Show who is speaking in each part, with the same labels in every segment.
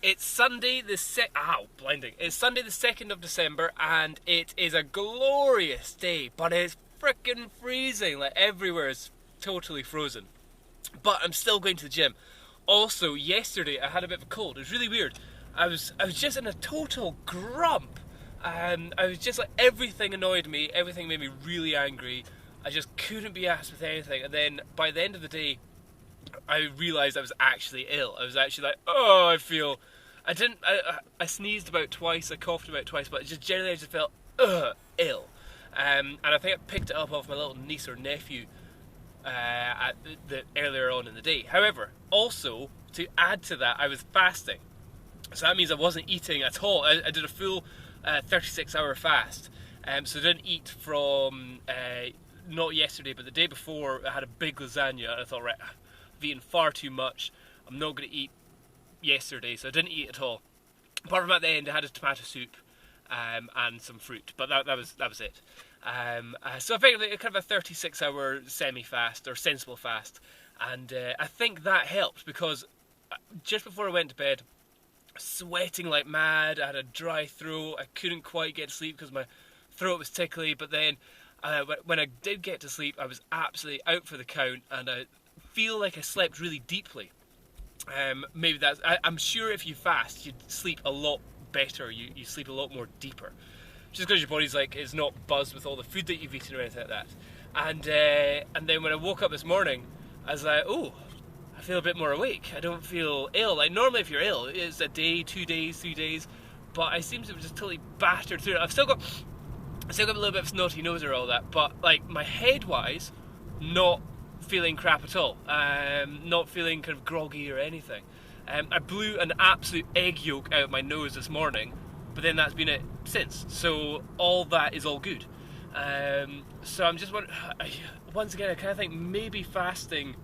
Speaker 1: It's Sunday the blinding. It's Sunday the 2nd of December and it is a glorious day, but it's freaking freezing. Like everywhere is totally frozen. But I'm still going to the gym. Also, yesterday I had a bit of a cold. It was really weird. I was just in a total grump. I was just like, everything annoyed me, everything made me really angry. I just couldn't be asked with anything. And then by the end of the day, I realised I was actually ill. I was actually like, oh, I sneezed about twice, I coughed about twice, but just generally I just felt ill. And I think I picked it up off my little niece or nephew earlier on in the day. However, also, to add to that, I was fasting. So that means I wasn't eating at all. I did a full 36-hour fast. So I didn't eat from, not yesterday, but the day before. I had a big lasagna, and I thought, right, I've eaten far too much. I'm not going to eat yesterday, so I didn't eat at all. Apart from at the end, I had a tomato soup and some fruit, but that was it. So effectively, kind of a 36-hour semi-fast or sensible fast, and I think that helped because just before I went to bed, sweating like mad, I had a dry throat, I couldn't quite get to sleep because my throat was tickly, but then when I did get to sleep, I was absolutely out for the count, and I feel like I slept really deeply. Maybe that's, I'm sure if you fast, you'd sleep a lot better, you sleep a lot more deeper. Just because your body's like, is not buzzed with all the food that you've eaten or anything like that. And then when I woke up this morning, I was like, oh, I feel a bit more awake. I don't feel ill. Like normally if you're ill, it's a day, 2 days, 3 days, but I seem to have just totally battered through it. I've still got a little bit of snotty nose or all that, but like my head-wise, not feeling crap at all. Not feeling kind of groggy or anything. I blew an absolute egg yolk out of my nose this morning, but then that's been it since. So all that is all good. So I'm just wondering, once again, I kind of think maybe fasting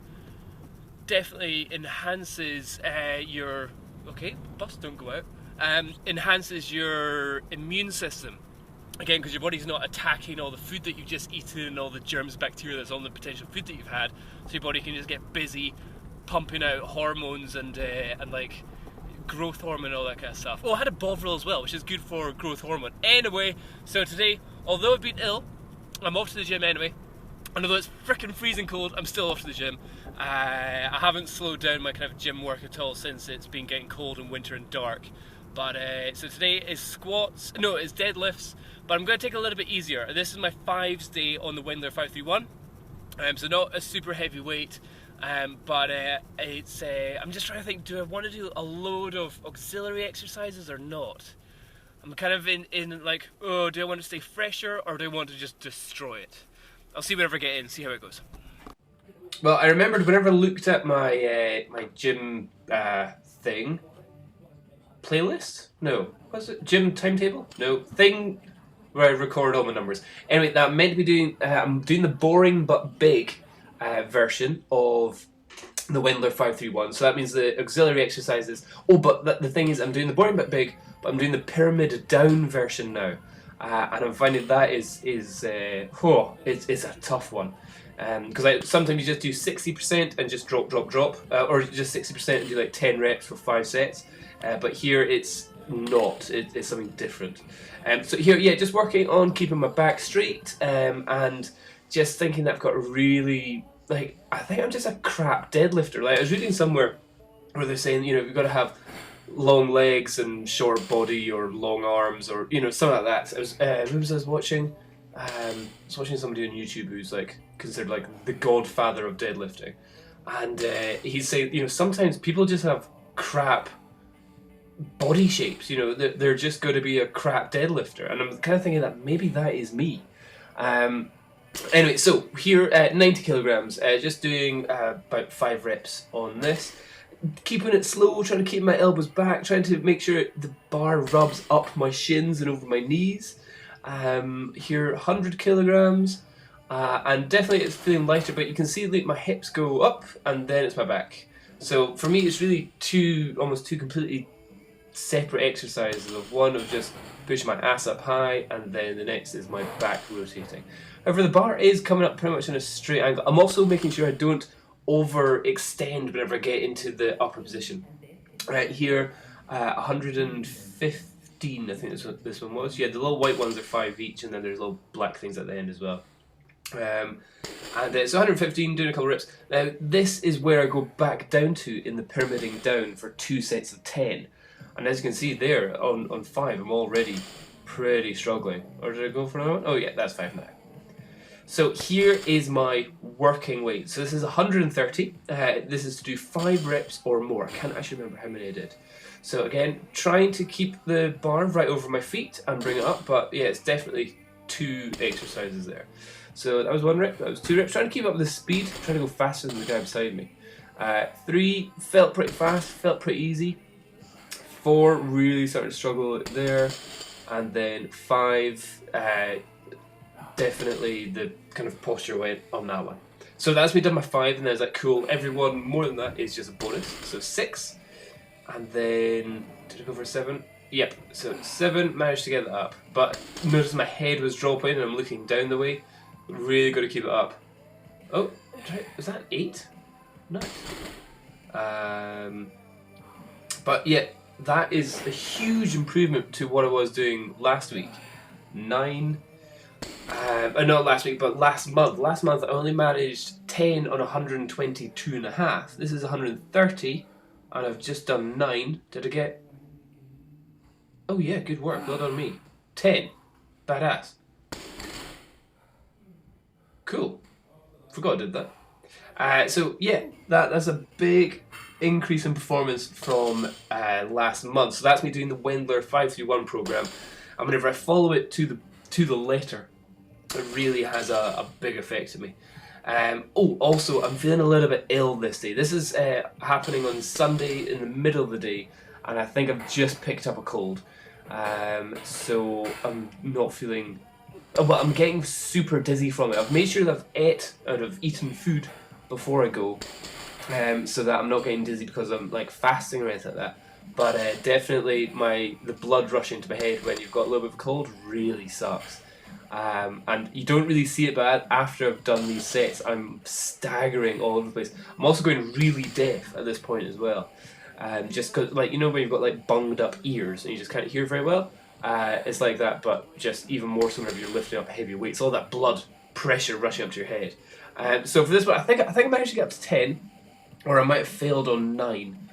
Speaker 1: definitely enhances your, okay, bus don't go out, enhances your immune system. Again, because your body's not attacking all the food that you've just eaten and all the germs, bacteria that's on the potential food that you've had, so your body can just get busy pumping out hormones and like growth hormone and all that kind of stuff. Oh, I had a Bovril as well, which is good for growth hormone. Anyway, so today, although I've been ill, I'm off to the gym anyway. And although it's freaking freezing cold, I'm still off to the gym. I haven't slowed down my kind of gym work at all since it's been getting cold and winter and dark. But so today is squats, no, it's deadlifts, but I'm going to take it a little bit easier. This is my 5s day on the Wendler 531, so not a super heavy weight, but it's, I'm just trying to think, do I want to do a load of auxiliary exercises or not? I'm kind of in like, oh, do I want to stay fresher or do I want to just destroy it? I'll see whenever I get in, see how it goes. Well, I remembered whenever I looked at my my gym thing, playlist? No. What's it? Gym timetable? No. Thing where I record all my numbers. Anyway, that I'm meant to be doing, I'm doing the boring but big version of the Wendler 531. So that means the auxiliary exercises. Oh, but the thing is, I'm doing the boring but big, but I'm doing the pyramid down version now. And I'm finding that it's a tough one. Because sometimes you just do 60% and just drop, or just 60% and do like 10 reps for 5 sets. But here it's not, it's something different. So here, yeah, just working on keeping my back straight and just thinking that I've got really, like, I think I'm just a crap deadlifter. Like, I was reading somewhere where they're saying, you know, you've got to have long legs and short body or long arms or, you know, something like that. Who was I watching? I was watching somebody on YouTube who's like considered like the godfather of deadlifting, and he's saying, you know, sometimes people just have crap body shapes. You know, they're just going to be a crap deadlifter, and I'm kind of thinking that maybe that is me. Anyway, so here at 90 kilograms, just doing about 5 reps on this. Keeping it slow, trying to keep my elbows back, trying to make sure the bar rubs up my shins and over my knees. Here, 100 kilograms, and definitely it's feeling lighter, but you can see like my hips go up and then it's my back. So for me, it's really almost two completely separate exercises. Of one of just pushing my ass up high, and then the next is my back rotating. However, the bar is coming up pretty much in a straight angle. I'm also making sure I don't overextend whenever I get into the upper position. Right here, 115, I think this one was. Yeah, the little white ones are 5 each, and then there's little black things at the end as well. And so 115, doing a couple of reps. Now, this is where I go back down to in the pyramiding down for 2 sets of 10. And as you can see there, on 5, I'm already pretty struggling. Or did I go for another one? Oh yeah, that's 5 now. So here is my working weight. So this is 130. This is to do 5 reps or more. I can't actually remember how many I did. So again, trying to keep the bar right over my feet and bring it up. But yeah, it's definitely 2 exercises there. So that was 1 rep, that was 2 reps. Trying to keep up the speed, trying to go faster than the guy beside me. 3 felt pretty fast, felt pretty easy. 4 really started to struggle there. And then 5, definitely the kind of posture went on that one. So that's me done my 5, and there's like cool, everyone more than that is just a bonus. So 6, and then, did I go for 7? Yep, so 7, managed to get that up. But notice my head was dropping and I'm looking down the way. Really got to keep it up. Oh, was that 8? Nice. But yeah, that is a huge improvement to what I was doing last week. 9. Not last week, but last month. Last month I only managed 10 on 122.5. This is 130, and I've just done 9. Did I get? Oh yeah, good work. Well done me. 10. Badass. Cool. Forgot I did that. So yeah, that's a big increase in performance from last month. So that's me doing the Wendler 531 program, and whenever I follow it to the letter, it really has a big effect to me. Also, I'm feeling a little bit ill this day. This is happening on Sunday in the middle of the day, and I think I've just picked up a cold. So I'm not feeling. Well, I'm getting super dizzy from it. I've made sure that I've eaten food before I go, so that I'm not getting dizzy because I'm like fasting or anything like that. But definitely the blood rushing to my head when you've got a little bit of a cold really sucks. And you don't really see it bad after I've done these sets. I'm staggering all over the place. I'm also going really deaf at this point as well. Just because, like, you know when you've got like bunged up ears and you just can't hear very well? It's like that, but just even more so whenever you're lifting up heavy weights. All that blood pressure rushing up to your head. So for this one, I think I managed to get up to 10, or I might have failed on 9.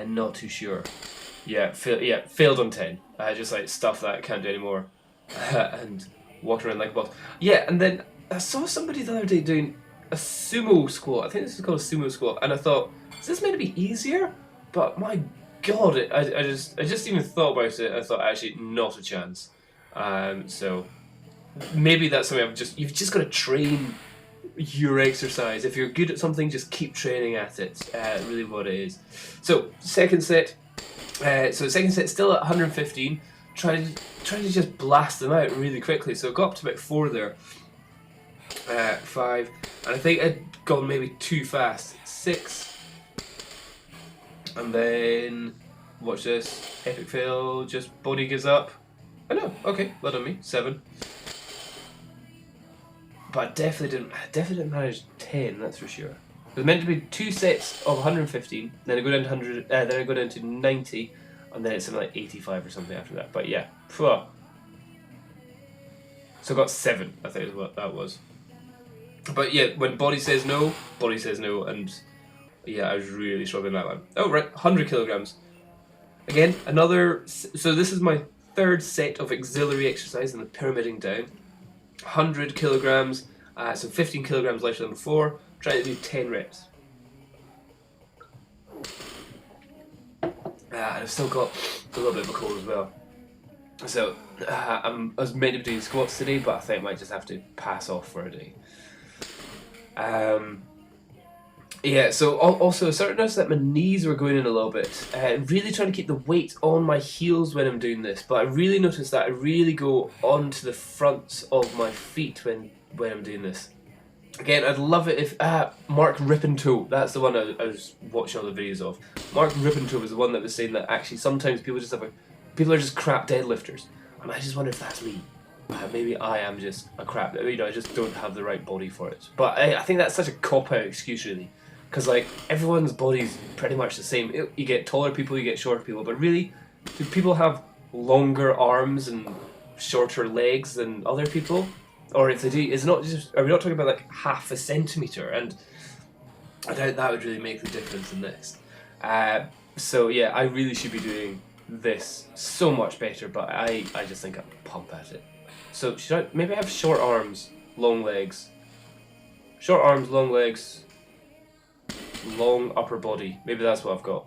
Speaker 1: Not too sure. Yeah, failed on 10. Just like stuff that I can't do anymore, and walking around like a boss. Yeah, and then I saw somebody the other day doing a sumo squat. I think this is called a sumo squat, and I thought, is this meant to be easier? But my God, I just even thought about it. I thought actually not a chance. So maybe that's something you've just got to train your exercise. If you're good at something, just keep training at it. Really, what it is. So second set. Second set still at 115. Trying to just blast them out really quickly. So I got up to about 4 there. 5, and I think I'd gone maybe too fast. 6. And then, watch this, epic fail, just body gives up. Oh no, okay, well done me, 7. But I definitely didn't manage 10, that's for sure. It was meant to be 2 sets of 115, then I go down to 100, then I go down to 90, and then it's something like 85 or something after that. But yeah, phew. So I got 7, I think is what that was. But yeah, when body says no, and yeah, I was really struggling with that one. Oh right, 100 kilograms. Again, so this is my 3rd set of auxiliary exercise in the pyramiding down. 100 kilograms, so 15 kilograms lighter than before. Trying to do 10 reps. And I've still got a little bit of a cold as well. So I was meant to be doing squats today, but I think I might just have to pass off for a day. Yeah, so also I started to notice that my knees were going in a little bit. Really trying to keep the weight on my heels when I'm doing this, but I really noticed that I really go onto the fronts of my feet when I'm doing this. Again, I'd love it if Mark Rippentoe, that's the one I was watching all the videos of. Mark Rippentoe was the one that was saying that actually sometimes people are just crap deadlifters, and I just wonder if that's me. Maybe I am just a crap. I just don't have the right body for it. But I think that's such a cop-out excuse, really.
Speaker 2: because like everyone's body's pretty much the same. You get taller people, you get shorter people, but really, do people have longer arms and shorter legs than other people? Or if they do, is it not just, are we not talking about like half a centimetre? And I doubt that would really make the difference in this. So yeah, I really should be doing this so much better, but I just think I pump at it. So should I maybe have short arms, long legs? Short arms, long legs, long upper body. Maybe that's what I've got.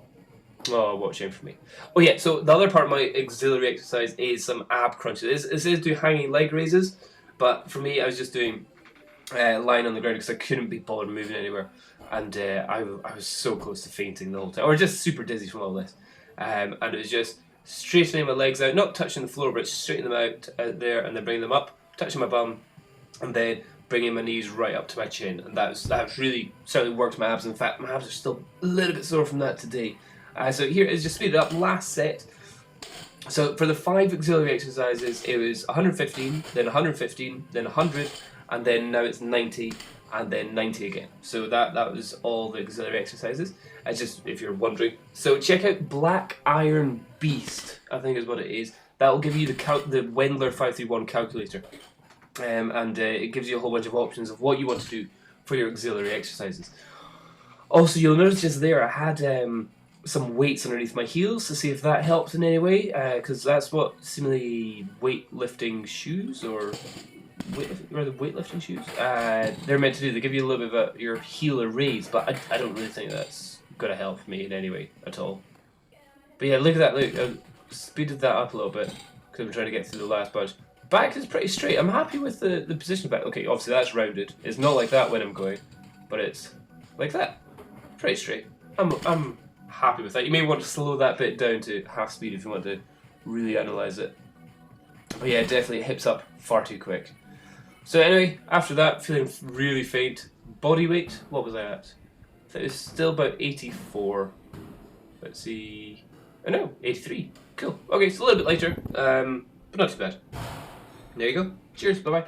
Speaker 2: Oh, what a shame for me. Oh yeah, so the other part of my auxiliary exercise is some ab crunches. It says do hanging leg raises, but for me I was just doing lying on the ground because I couldn't be bothered moving anywhere. And I was so close to fainting the whole time, or just super dizzy from all this. And it was just straightening my legs out, not touching the floor, but straightening them out there, and then bringing them up, touching my bum, and then bringing my knees right up to my chin. And that was really certainly worked my abs. In fact, my abs are still a little bit sore from that today. So here is just speed it up. Last set. So for the 5 auxiliary exercises, it was 115, then 115, then 100, and then now it's 90. And then 90 again. So that was all the auxiliary exercises. Just if you're wondering. So check out Black Iron Beast, I think is what it is. That will give you the Wendler 531 calculator. And it gives you a whole bunch of options of what you want to do for your auxiliary exercises. Also, you'll notice just there I had some weights underneath my heels to see if that helped in any way. Because that's what seemingly weightlifting shoes or weightlifting shoes they're meant to do. They give you a little bit of your heel a raise, but I don't really think that's going to help me in any way at all. But yeah, look at that. Look, I speeded that up a little bit because I'm trying to get through the last bunch. Back is pretty straight. I'm happy with the position back. Okay, obviously that's rounded. It's not like that when I'm going, but it's like that. Pretty straight. I'm happy with that. You may want to slow that bit down to half speed if you want to really analyze it. But yeah, definitely hips up far too quick. So anyway, after that, feeling really faint. Body weight, what was I at? I think it was still about 84. Let's see. Oh no, 83. Cool. Okay, it's a little bit lighter, but not too bad. There you go. Cheers, bye bye.